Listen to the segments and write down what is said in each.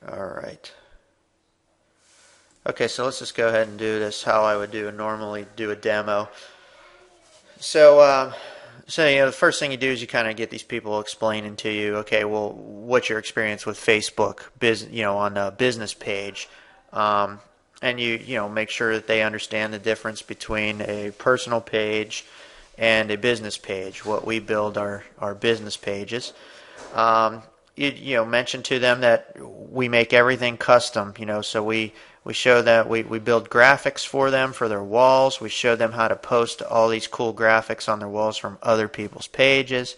All right. Okay, so let's just go ahead and do this how I would normally do a demo. So the first thing you do is you kind of get these people explaining to you, okay, well, what's your experience with Facebook, on the business page, and you make sure that they understand the difference between a personal page and a business page. What we build our business pages. You mention to them that we make everything custom. So we show that we build graphics for them for their walls. We show them how to post all these cool graphics on their walls from other people's pages.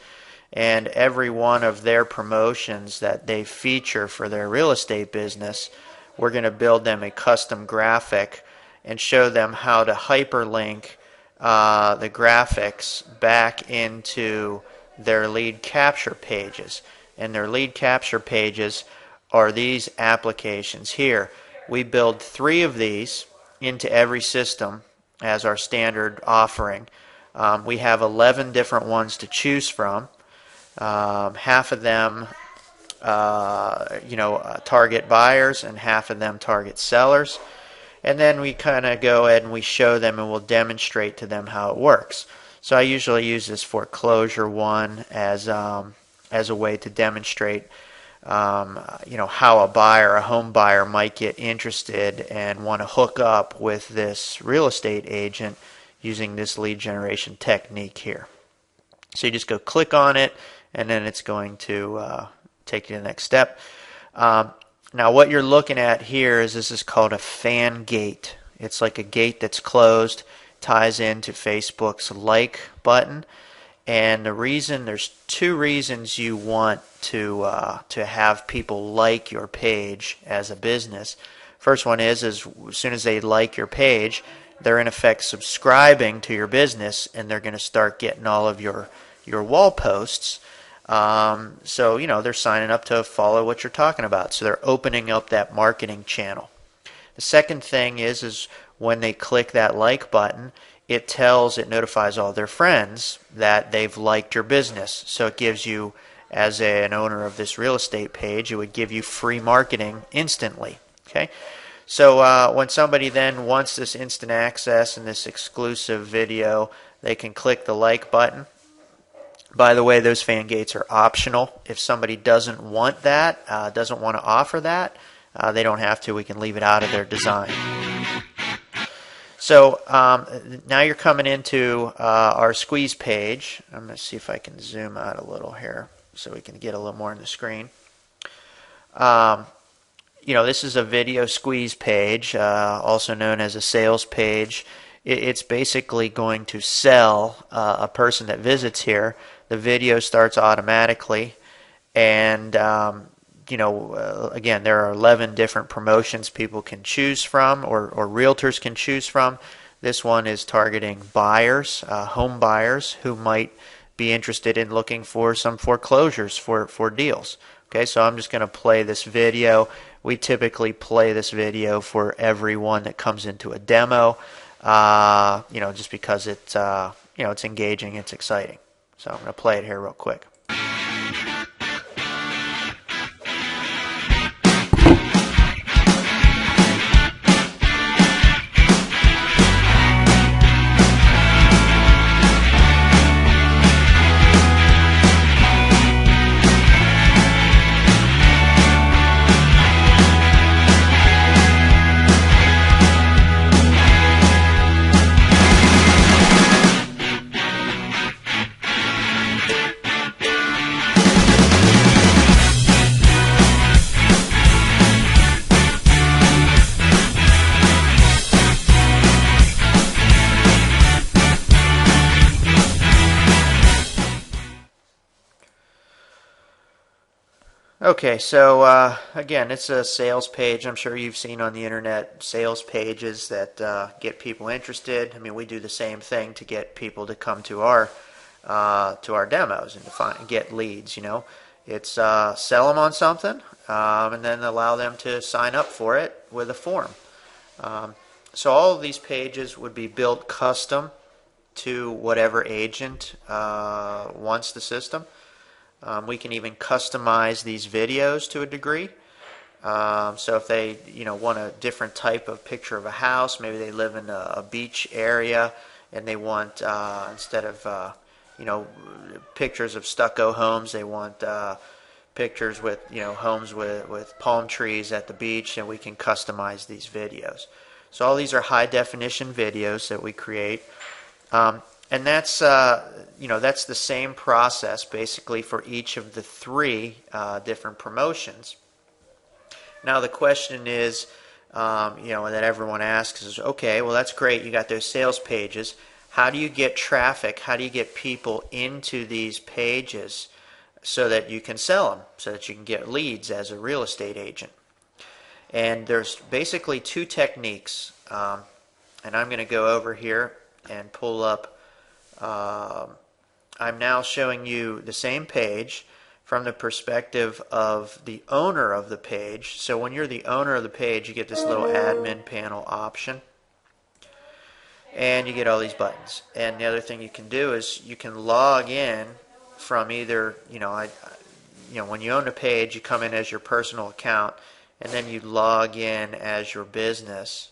And every one of their promotions that they feature for their real estate business, we're going to build them a custom graphic and show them how to hyperlink the graphics back into their lead capture pages. And their lead capture pages are these applications here. We build 3 of these into every system as our standard offering. We have 11 different ones to choose from. Half of them target buyers and half of them target sellers. And then we kind of go ahead and we show them and we'll demonstrate to them how it works. So I usually use this foreclosure one as a way to demonstrate how a home buyer might get interested and want to hook up with this real estate agent using this lead generation technique here. So you just go click on it and then it's going to take you to the next step. Now what you're looking at here is this is called a fan gate. It's like a gate that's closed, ties into Facebook's like button. And there's 2 reasons you want to have people like your page as a business. First one is as soon as they like your page, they're in effect subscribing to your business, and they're going to start getting all of your wall posts. So they're signing up to follow what you're talking about. So they're opening up that marketing channel. The second thing is when they click that like button, it notifies all their friends that they've liked your business. So it gives you, as an owner of this real estate page, it would give you free marketing instantly. Okay, so when somebody then wants this instant access and this exclusive video, they can click the like button. By the way, those fan gates are optional. If somebody doesn't want that, doesn't want to offer that, they don't have to. We can leave it out of their design. So now you're coming into our squeeze page. I'm going to see if I can zoom out a little here so we can get a little more on the screen. This is a video squeeze page, also known as a sales page. It's basically going to sell a person that visits here. The video starts automatically, and again, there are 11 different promotions people can choose from, or realtors can choose from. This one is targeting buyers, home buyers who might be interested in looking for some foreclosures for deals. Okay, so I'm just going to play this video. We typically play this video for everyone that comes into a demo, just because it's engaging, it's exciting. So I'm going to play it here real quick. Okay, so again, it's a sales page. I'm sure you've seen on the internet sales pages that get people interested. I mean, we do the same thing to get people to come to our demos and to get leads. It's sell them on something, and then allow them to sign up for it with a form. So all of these pages would be built custom to whatever agent wants the system. We can even customize these videos to a degree. So if they, want a different type of picture of a house, maybe they live in a beach area, and they want instead of pictures of stucco homes, they want pictures with homes with palm trees at the beach, and we can customize these videos. So all these are high definition videos that we create, and that's that's the same process basically for each of the three different promotions. Now the question is, that everyone asks is, okay, well that's great, you got those sales pages. How do you get traffic? How do you get people into these pages so that you can sell them, so that you can get leads as a real estate agent? And there's basically two techniques, and I'm going to go over here and pull up. I'm now showing you the same page from the perspective of the owner of the page. So when you're the owner of the page, you get this little admin panel option, and you get all these buttons. And the other thing you can do is you can log in from either, when you own a page, you come in as your personal account, and then you log in as your business.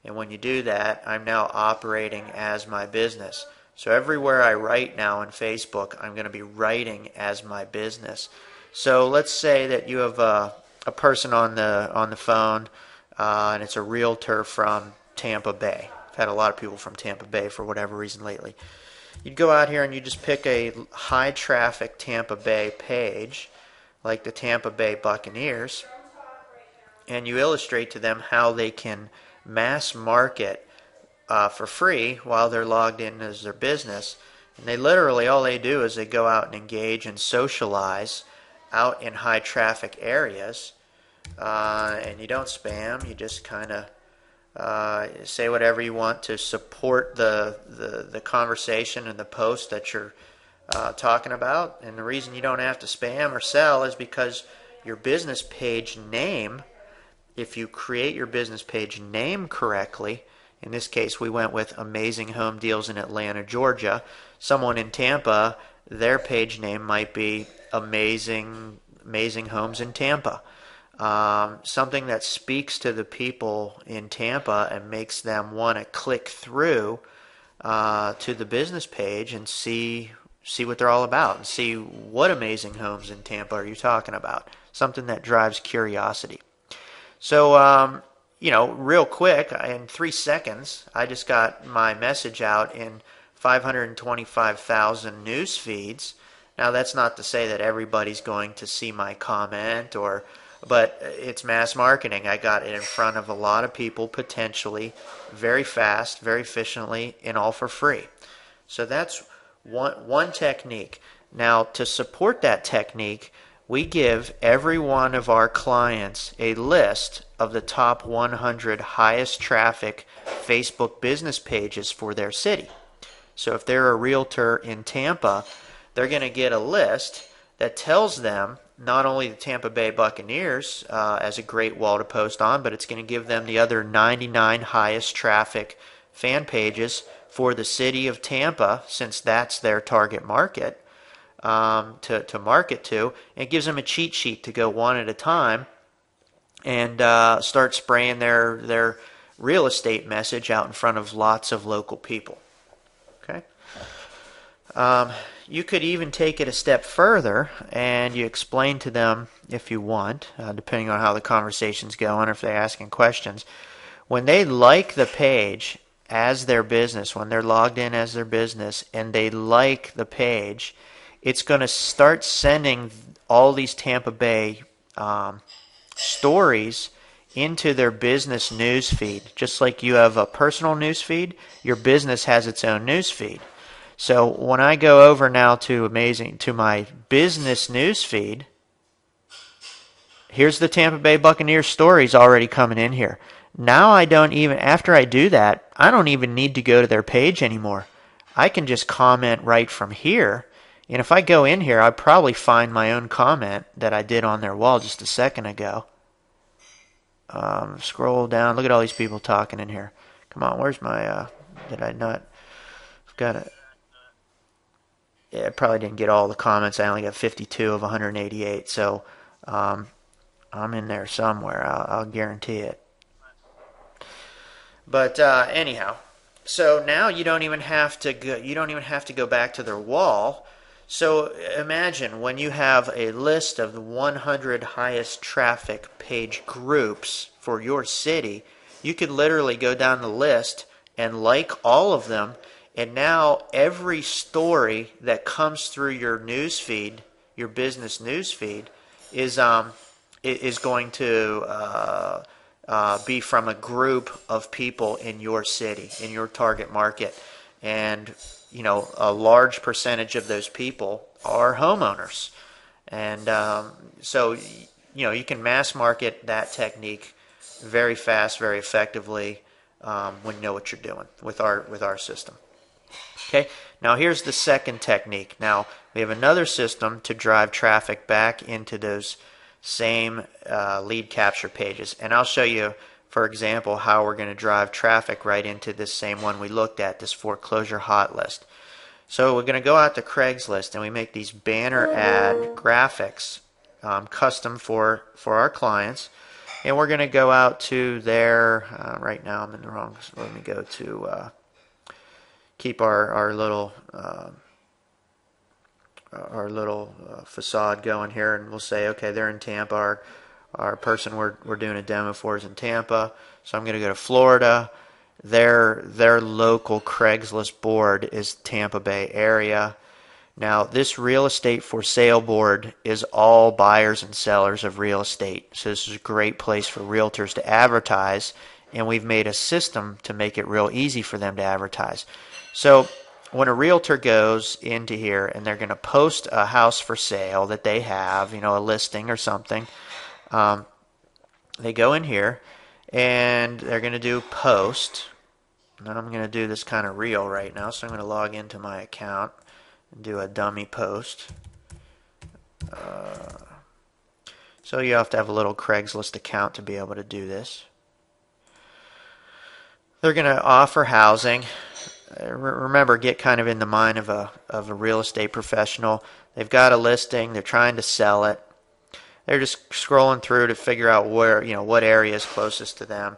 And when you do that, I'm now operating as my business. So everywhere I write now in Facebook, I'm going to be writing as my business. So let's say that you have a person on the phone, and it's a realtor from Tampa Bay. I've had a lot of people from Tampa Bay for whatever reason lately. You'd go out here and you just pick a high traffic Tampa Bay page, like the Tampa Bay Buccaneers, and you illustrate to them how they can mass market for free while they're logged in as their business. And they literally, all they do is they go out and engage and socialize out in high traffic areas, and you don't spam. You just kind of say whatever you want to support the conversation and the post that you're talking about. And the reason you don't have to spam or sell is because your business page name, if you create your business page name correctly, in this case, we went with Amazing Home Deals in Atlanta, Georgia. Someone in Tampa, their page name might be Amazing Homes in Tampa. Something that speaks to the people in Tampa and makes them want to click through to the business page and see what they're all about, and see what amazing homes in Tampa are you talking about. Something that drives curiosity. So, real quick, in 3 seconds, I just got my message out in 525,000 news feeds. Now, that's not to say that everybody's going to see my comment, but it's mass marketing. I got it in front of a lot of people, potentially, very fast, very efficiently, and all for free. So that's one technique. Now, to support that technique, we give every one of our clients a list of the top 100 highest traffic Facebook business pages for their city. So if they're a realtor in Tampa, they're going to get a list that tells them not only the Tampa Bay Buccaneers as a great wall to post on, but it's going to give them the other 99 highest traffic fan pages for the city of Tampa, since that's their target market. To market to. It gives them a cheat sheet to go one at a time and start spraying their real estate message out in front of lots of local people. Okay. You could even take it a step further, and you explain to them, if you want, depending on how the conversation's going, or if they're asking questions, when they like the page as their business, when they're logged in as their business, and they like the page, it's going to start sending all these Tampa Bay stories into their business news feed. Just like you have a personal news feed, your business has its own news feed. So when I go over now to my business news feed, here's the Tampa Bay Buccaneers stories already coming in here. Now after I do that, I don't even need to go to their page anymore. I can just comment right from here. And if I go in here, I'd probably find my own comment that I did on their wall just a second ago. Scroll down. Look at all these people talking in here. Come on, where's my... did I not... I've got it. Yeah, I probably didn't get all the comments. I only got 52 of 188. So I'm I'm in there somewhere. I'll guarantee it. But anyhow, so now you don't even have to go. You don't even have to go back to their wall. So imagine when you have a list of the 100 highest traffic page groups for your city, you could literally go down the list and like all of them, and now every story that comes through your news feed, your business news feed, is going to be from a group of people in your city, in your target market. And, you know, a large percentage of those people are homeowners. And so, you know, you can mass market that technique very fast, very effectively when you know what you're doing with our system. Okay, now here's the second technique. Now we have another system to drive traffic back into those same lead capture pages, and I'll show you, for example, how we're going to drive traffic right into this same one we looked at, this foreclosure hot list. So we're going to go out to Craigslist and we make these banner ad graphics custom for our clients, and we're going to go out to their right now I'm in the wrong, so let me go to keep our little facade going here, and we'll say, okay, they're in Tampa. Our person we're doing a demo for is in Tampa, so I'm going to go to Florida. Their local Craigslist board is Tampa Bay area. Now, this real estate for sale board is all buyers and sellers of real estate, so this is a great place for realtors to advertise, and we've made a system to make it real easy for them to advertise. So when a realtor goes into here and they're going to post a house for sale that they have, you know, a listing or something, they go in here and they're going to do post. And I'm going to do this kind of real right now, so I'm going to log into my account and do a dummy post. So you have to have a little Craigslist account to be able to do this. They're going to offer housing. Remember, get kind of in the mind of a real estate professional. They've got a listing. They're trying to sell it. They're just scrolling through to figure out where, you know, what area is closest to them.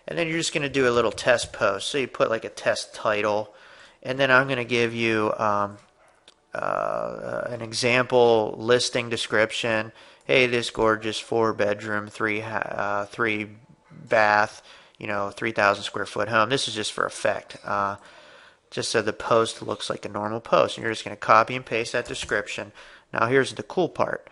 And then you're just going to do a little test post. So you put like a test title, and then I'm going to give you an example listing description. Hey, this gorgeous 4-bedroom, 3 bath, you know, 3,000 square foot home. This is just for effect. Just so the post looks like a normal post. And you're just going to copy and paste that description. Now here's the cool part.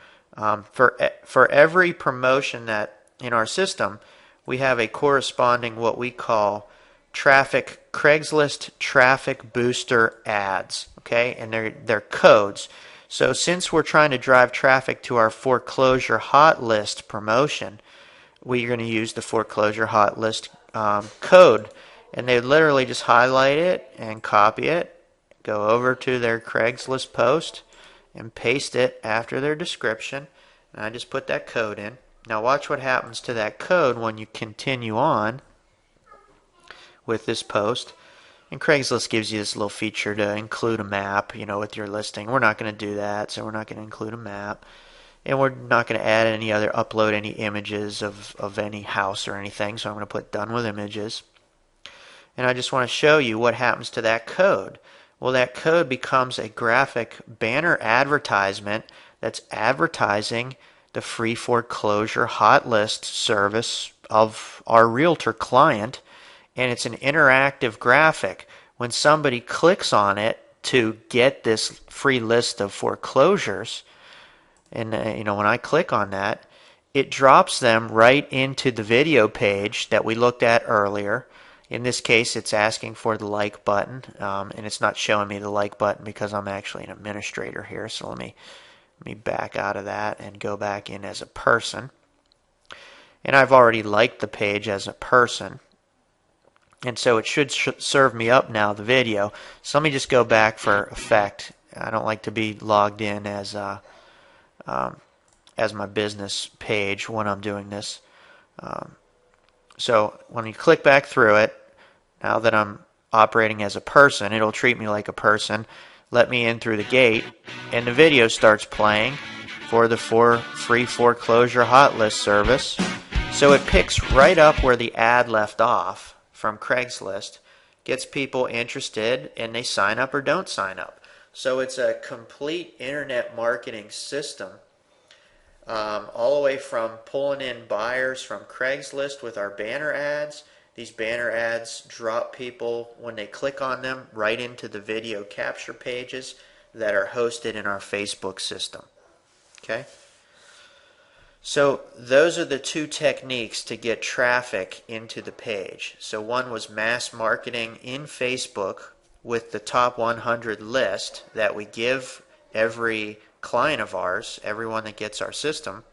For every promotion that in our system, we have a corresponding what we call Craigslist traffic booster ads. Okay, and they're codes. So since we're trying to drive traffic to our foreclosure hot list promotion, we're going to use the foreclosure hot list code. And they literally just highlight it and copy it, go over to their Craigslist post, and paste it after their description. And I just put that code in. Now watch what happens to that code when you continue on with this post. And Craigslist gives you this little feature to include a map, you know, with your listing. We're not going to do that, so we're not going to include a map. And we're not going to add upload any images of any house or anything, so I'm going to put done with images. And I just want to show you what happens to that code. Well, that code becomes a graphic banner advertisement that's advertising the free foreclosure hot list service of our realtor client, and it's an interactive graphic. When somebody clicks on it to get this free list of foreclosures, and you know, when I click on that, it drops them right into the video page that we looked at earlier. In this case, it's asking for the like button, and it's not showing me the like button because I'm actually an administrator here. So let me back out of that and go back in as a person. And I've already liked the page as a person, and so it should serve me up now the video. So let me just go back for effect. I don't like to be logged in as my business page when I'm doing this. So when you click back through it, now that I'm operating as a person, it'll treat me like a person, let me in through the gate, and the video starts playing. for the free foreclosure hot list service. So it picks right up where the ad left off from Craigslist, gets people interested, and they sign up or don't sign up. So it's a complete internet marketing system, all the way from pulling in buyers from Craigslist with our banner ads. These banner ads drop people, when they click on them, right into the video capture pages that are hosted in our Facebook system. Okay? So those are the two techniques to get traffic into the page. So one was mass marketing in Facebook with the top 100 list that we give every client of ours, everyone that gets our system,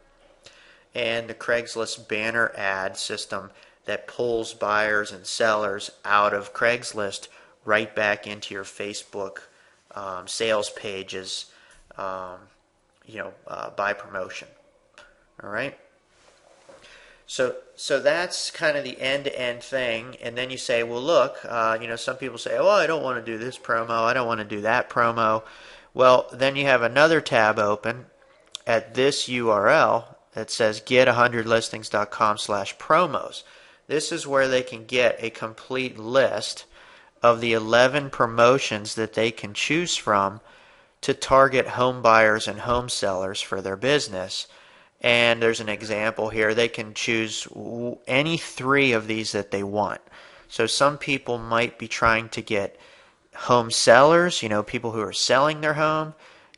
and the Craigslist banner ad system that pulls buyers and sellers out of Craigslist right back into your Facebook sales pages, by promotion. All right. So that's kind of the end-to-end thing. And then you say, well, look, some people say, oh, I don't want to do this promo, I don't want to do that promo. Well, then you have another tab open at this URL that says get100listings.com/promos. This is where they can get a complete list of the 11 promotions that they can choose from to target home buyers and home sellers for their business. And there's an example here. They can choose any 3 of these that they want. So some people might be trying to get home sellers, people who are selling their home,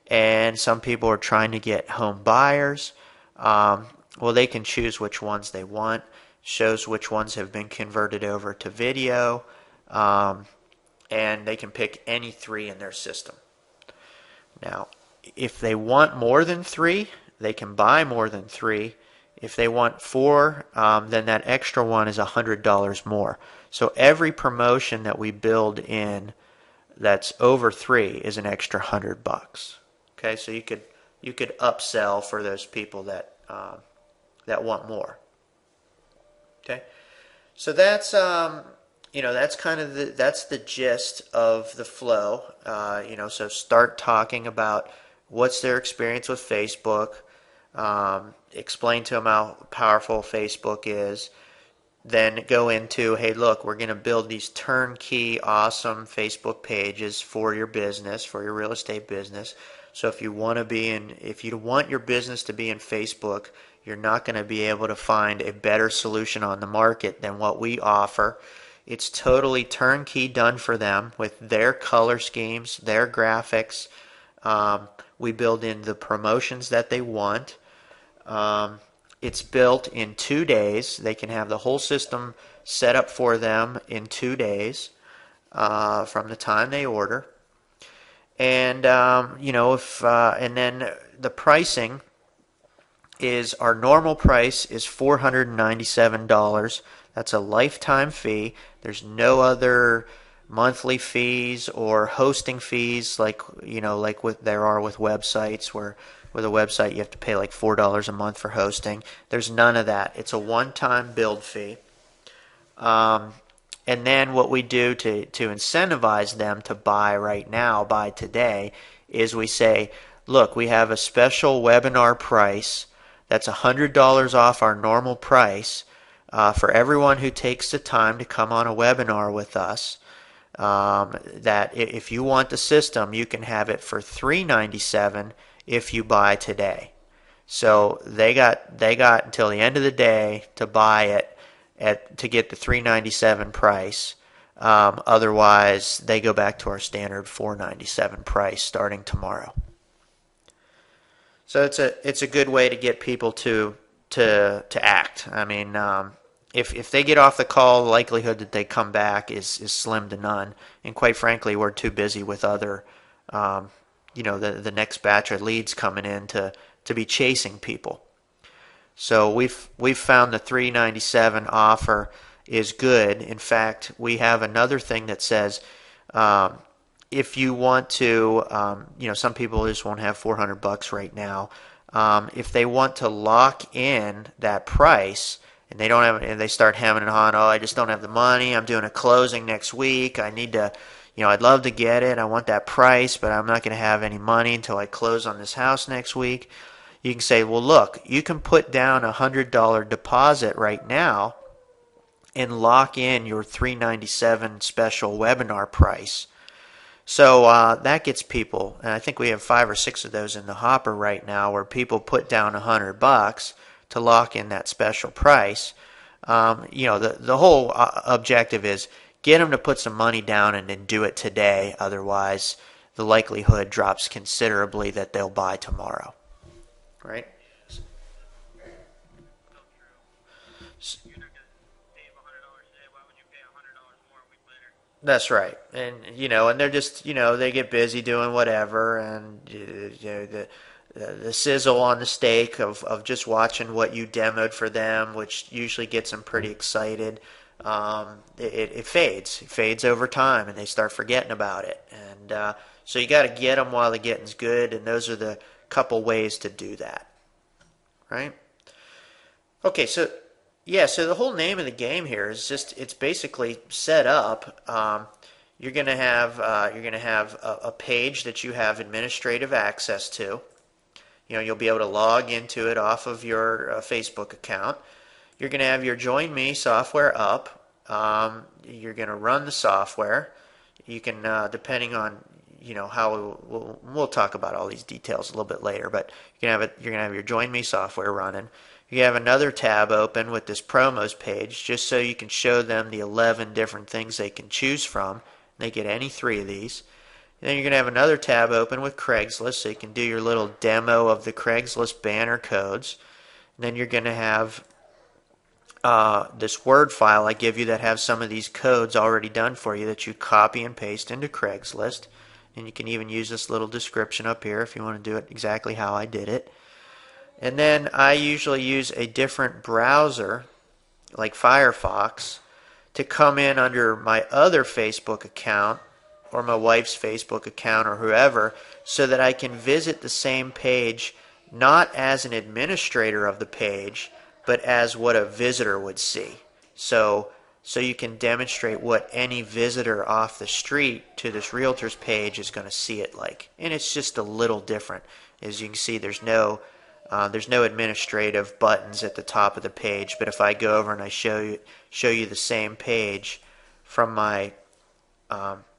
and some people are trying to get home buyers. Well, they can choose which ones they want. Shows which ones have been converted over to video, and they can pick any 3 in their system. Now, if they want more than 3, they can buy more than 3. If they want 4, then that extra one is $100 more. So every promotion that we build in that's over 3 is an extra $100. Okay, so you could upsell for those people that want more. Okay, so that's that's kind of the gist of the flow. So start talking about what's their experience with Facebook. Explain to them how powerful Facebook is. Then go into, hey, look, we're going to build these turnkey, awesome Facebook pages for your business, for your real estate business. So if you want your business to be in Facebook, you're not going to be able to find a better solution on the market than what we offer. It's totally turnkey, done for them with their color schemes, their graphics. We build in the promotions that they want. It's built in 2 days. They can have the whole system set up for them in 2 days from the time they order. And and then the pricing is, our normal price is $497. That's a lifetime fee. There's no other monthly fees or hosting fees like there are with websites, where with a website you have to pay like $4 a month for hosting. There's none of that. It's a one-time build fee. And then what we do to incentivize them to buy right now, buy today, is we say, look, we have a special webinar price that's $100 off our normal price for everyone who takes the time to come on a webinar with us. That if you want the system, you can have it for $397 if you buy today. So they got until the end of the day to buy it to get the $397 price. Otherwise, they go back to our standard $497 price starting tomorrow. So it's a good way to get people to act. I mean, if they get off the call, the likelihood that they come back is slim to none. And quite frankly, we're too busy with other, the next batch of leads coming in to be chasing people. So we've found the $397 offer is good. In fact, we have another thing that says, if you want to, some people just won't have $400 right now. If they want to lock in that price, and they don't have, and they start hamming it on, I just don't have the money. I'm doing a closing next week. I need to, I'd love to get it. I want that price, but I'm not going to have any money until I close on this house next week. you can say, well, look, you can put down $100 deposit right now and lock in your $397 special webinar price. So that gets people, and I think we have 5 or 6 of those in the hopper right now, where people put down $100 to lock in that special price. The whole objective is get them to put some money down and then do it today. Otherwise, the likelihood drops considerably that they'll buy tomorrow. Right? That's right, and they're just they get busy doing whatever, and the sizzle on the steak of just watching what you demoed for them, which usually gets them pretty excited. It fades over time, and they start forgetting about it, and so you got to get them while the getting's good, and those are the couple ways to do that, right? Okay, so yeah, so the whole name of the game here is it's basically set up. You're gonna have a page that you have administrative access to. You'll be able to log into it off of your Facebook account. You're gonna have your Join Me software up. You're gonna run the software. You can, depending on how we'll talk about all these details a little bit later, but you're gonna have your Join Me software running. You have another tab open with this promos page, just so you can show them the 11 different things they can choose from. They get any 3 of these. And then you're going to have another tab open with Craigslist, so you can do your little demo of the Craigslist banner codes. And then you're going to have this Word file I give you that has some of these codes already done for you that you copy and paste into Craigslist. And you can even use this little description up here if you want to do it exactly how I did it. And then I usually use a different browser, like Firefox, to come in under my other Facebook account or my wife's Facebook account or whoever, so that I can visit the same page not as an administrator of the page, but as what a visitor would see. So you can demonstrate what any visitor off the street to this realtor's page is going to see it like. And it's just a little different. As you can see, there's no administrative buttons at the top of the page, but if I go over and I show you the same page from my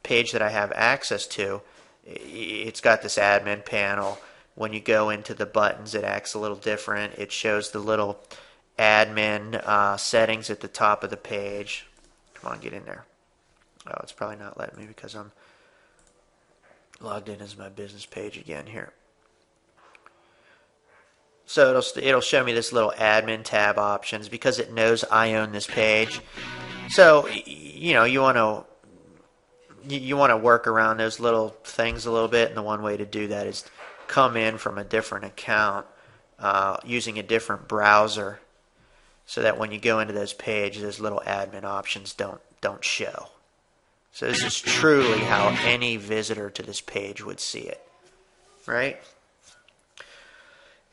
page that I have access to, it's got this admin panel. When you go into the buttons, it acts a little different. It shows the little admin settings at the top of the page. Come on, get in there. Oh, it's probably not letting me because I'm logged in as my business page again here. So it'll show me this little admin tab options because it knows I own this page. So you want to work around those little things a little bit, and the one way to do that is come in from a different account using a different browser, so that when you go into those pages, those little admin options don't show. So this is truly how any visitor to this page would see it, right?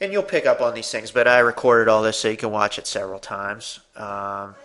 And you'll pick up on these things, but I recorded all this so you can watch it several times. So I'm